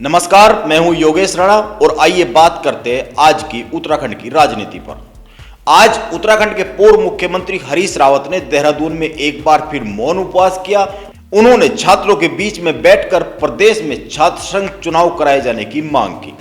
नमस्कार, मैं हूं योगेश राणा और आइए बात करते हैं आज की उत्तराखंड की राजनीति पर। आज उत्तराखंड के पूर्व मुख्यमंत्री हरीश रावत ने देहरादून में एक बार फिर मौन उपवास किया। उन्होंने छात्रों के बीच में बैठकर प्रदेश में छात्र संघ चुनाव कराए जाने की मांग की।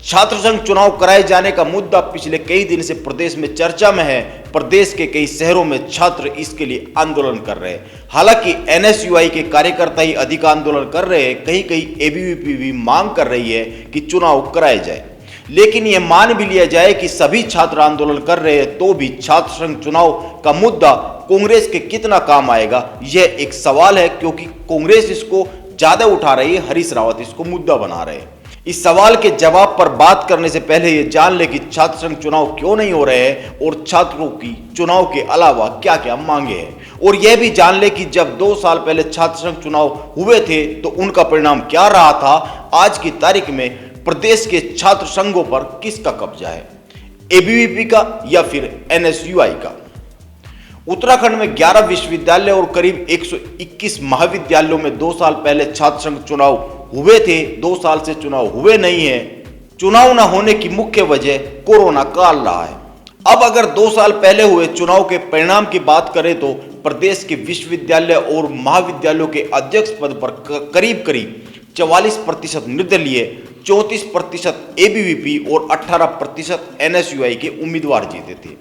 छात्र संघ चुनाव कराए जाने का मुद्दा पिछले कई दिन से प्रदेश में चर्चा में है। प्रदेश के कई शहरों में छात्र इसके लिए आंदोलन कर रहे हैं। हालांकि एनएसयूआई के कार्यकर्ता ही अधिक आंदोलन कर रहे हैं। कहीं कहीं एबीवीपी भी मांग कर रही है कि चुनाव कराए जाए। लेकिन यह मान भी लिया जाए कि सभी छात्र आंदोलन कर रहे हैं तो भी छात्र संघ चुनाव का मुद्दा कांग्रेस के कितना काम आएगा, यह एक सवाल है, क्योंकि कांग्रेस इसको ज्यादा उठा रही है, हरीश रावत इसको मुद्दा बना रहे हैं। इस सवाल के जवाब पर बात करने से पहले ये जान ले कि छात्र संघ चुनाव क्यों नहीं हो रहे हैं और छात्रों की चुनाव के अलावा क्या क्या मांगे हैं, और यह भी जान ले कि जब 2 साल पहले छात्र संघ चुनाव हुए थे तो उनका परिणाम क्या रहा था। आज की तारीख में प्रदेश के छात्र संघों पर किसका कब्जा है, एबीवीपी का या फिर एनएसयूआई का। उत्तराखंड में 11 विश्वविद्यालय और करीब 121 महाविद्यालयों में 2 साल पहले छात्र संघ चुनाव हुए थे। 2 साल से चुनाव हुए नहीं है। चुनाव न होने की मुख्य वजह कोरोना काल रहा है। अब अगर 2 साल पहले हुए चुनाव के परिणाम की बात करें तो प्रदेश के विश्वविद्यालय और महाविद्यालयों के अध्यक्ष पद पर करीब 44% निर्दलीय, 34% एबीवीपी और 18% एनएसयूआई के उम्मीदवार जीते थे।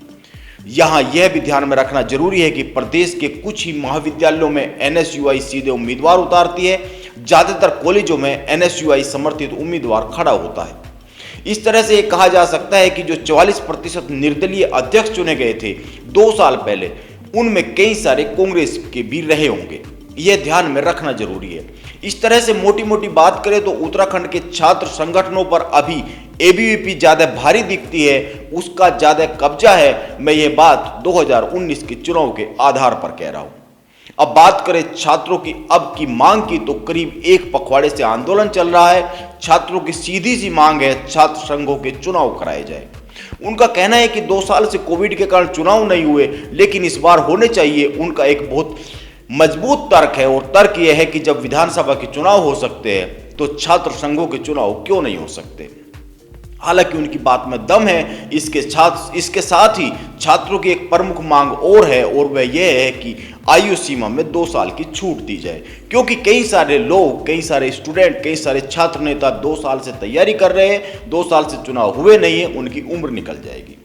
यहां यह भी ध्यान में रखना जरूरी है कि प्रदेश के कुछ ही महाविद्यालयों में एनएसयूआई सीधे उम्मीदवार उतारती है। ज्यादातर कॉलेजों में एनएसयूआई समर्थित उम्मीदवार खड़ा होता है। इस तरह से यह कहा जा सकता है कि जो 44% निर्दलीय अध्यक्ष चुने गए थे 2 साल पहले, उनमें कई सारे कांग्रेस के भी रहे होंगे। यह ध्यान में रखना जरूरी है। इस तरह से मोटी मोटी बात करें तो उत्तराखंड के छात्र संगठनों पर अभी एबीवीपी ज्यादा भारी दिखती है, उसका ज्यादा कब्जा है। मैं ये बात 2019 के चुनाव के आधार पर कह रहा हूं। अब बात करें छात्रों की अब की मांग की तो करीब 1 पखवाड़े से आंदोलन चल रहा है। छात्रों की सीधी सी मांग है छात्र संघों के चुनाव कराए जाए। उनका कहना है कि 2 साल से कोविड के कारण चुनाव नहीं हुए, लेकिन इस बार होने चाहिए। उनका एक बहुत मजबूत तर्क है और तर्क यह है कि जब विधानसभा के चुनाव हो सकते हैं तो छात्र संघों के चुनाव क्यों नहीं हो सकते। हालांकि उनकी बात में दम है। इसके साथ ही छात्रों की एक प्रमुख मांग और है, और वह यह है कि आयु सीमा में 2 साल की छूट दी जाए, क्योंकि कई सारे लोग, कई सारे स्टूडेंट, कई सारे छात्र नेता 2 साल से तैयारी कर रहे हैं। 2 साल से चुनाव हुए नहीं है, उनकी उम्र निकल जाएगी।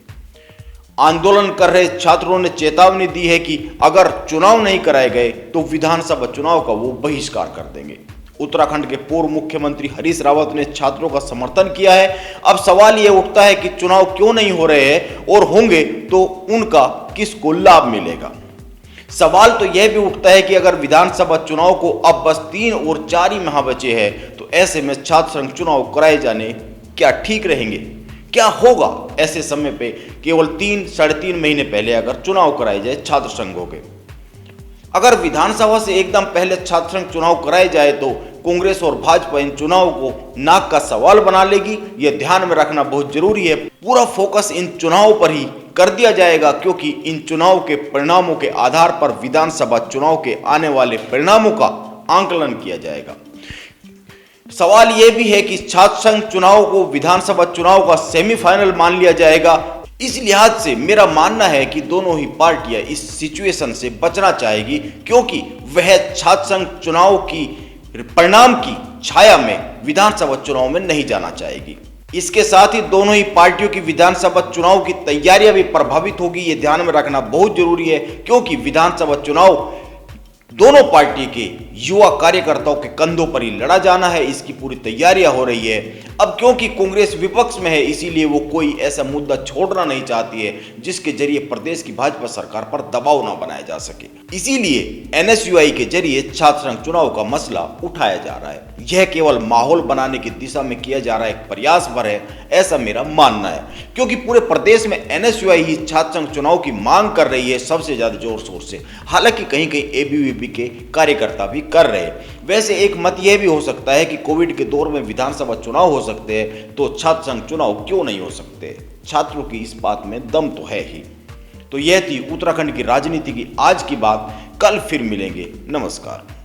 आंदोलन कर रहे छात्रों ने चेतावनी दी है कि अगर चुनाव नहीं कराए गए तो विधानसभा चुनाव का वो बहिष्कार कर देंगे। उत्तराखंड के पूर्व मुख्यमंत्री हरीश रावत ने छात्रों का समर्थन किया है। अब सवाल यह उठता है कि चुनाव क्यों नहीं हो रहे हैं, और होंगे तो उनका किसको लाभ मिलेगा। सवाल तो यह भी उठता है कि अगर विधानसभा चुनाव को अब बस 3 और 4 ही माह बचे हैं तो ऐसे में छात्र संघ चुनाव कराए जाने क्या ठीक रहेंगे। क्या होगा ऐसे समय पे केवल 3-3.5 महीने पहले अगर चुनाव कराए जाए छात्र संघों के। अगर विधानसभा से एकदम पहले छात्र संघ चुनाव कराए जाए तो कांग्रेस और भाजपा इन चुनाव को नाक का सवाल बना लेगी। यह ध्यान में रखना बहुत जरूरी है। पूरा फोकस इन चुनाव पर ही कर दिया जाएगा, क्योंकि इन चुनाव के परिणामों के आधार पर विधानसभा चुनाव के आने वाले परिणामों का आंकलन किया जाएगा। सवाल यह भी है कि छात्र संघ चुनाव को विधानसभा चुनाव का सेमीफाइनल मान लिया जाएगा। इस लिहाज से मेरा मानना है कि दोनों ही पार्टियां इस सिचुएशन से बचना चाहेगी, क्योंकि वह छात्र संघ चुनाव की परिणाम की छाया में विधानसभा चुनाव में नहीं जाना चाहेगी। इसके साथ ही दोनों ही पार्टियों की विधानसभा चुनाव की तैयारियां भी प्रभावित होगी। ये ध्यान में रखना बहुत जरूरी है, क्योंकि विधानसभा चुनाव दोनों पार्टी के युवा कार्यकर्ताओं के कंधों पर ही लड़ा जाना है। इसकी पूरी तैयारियां हो रही है। अब क्योंकि कांग्रेस विपक्ष में है, इसीलिए वो कोई ऐसा मुद्दा छोड़ना नहीं चाहती है जिसके जरिए प्रदेश की भाजपा सरकार पर दबाव ना बनाया जा सके। इसीलिए एनएसयूआई के जरिए छात्र संघ चुनाव का मसला उठाया जा रहा है। यह केवल माहौल बनाने की दिशा में किया जा रहा एक प्रयास भर है, ऐसा मेरा मानना है, क्योंकि पूरे प्रदेश में एनएसयूआई ही छात्र संघ चुनाव की मांग कर रही है सबसे ज्यादा जोर शोर से। हालांकि कहीं कहीं एबीवीपी के कार्यकर्ता भी कर रहे हैं। वैसे एक मत यह भी हो सकता है कि कोविड के दौर में विधानसभा चुनाव हो सकते हैं तो छात्र संघ चुनाव क्यों नहीं हो सकते। छात्रों की इस बात में दम तो है ही। तो यह थी उत्तराखंड की राजनीति की आज की बात। कल फिर मिलेंगे। नमस्कार।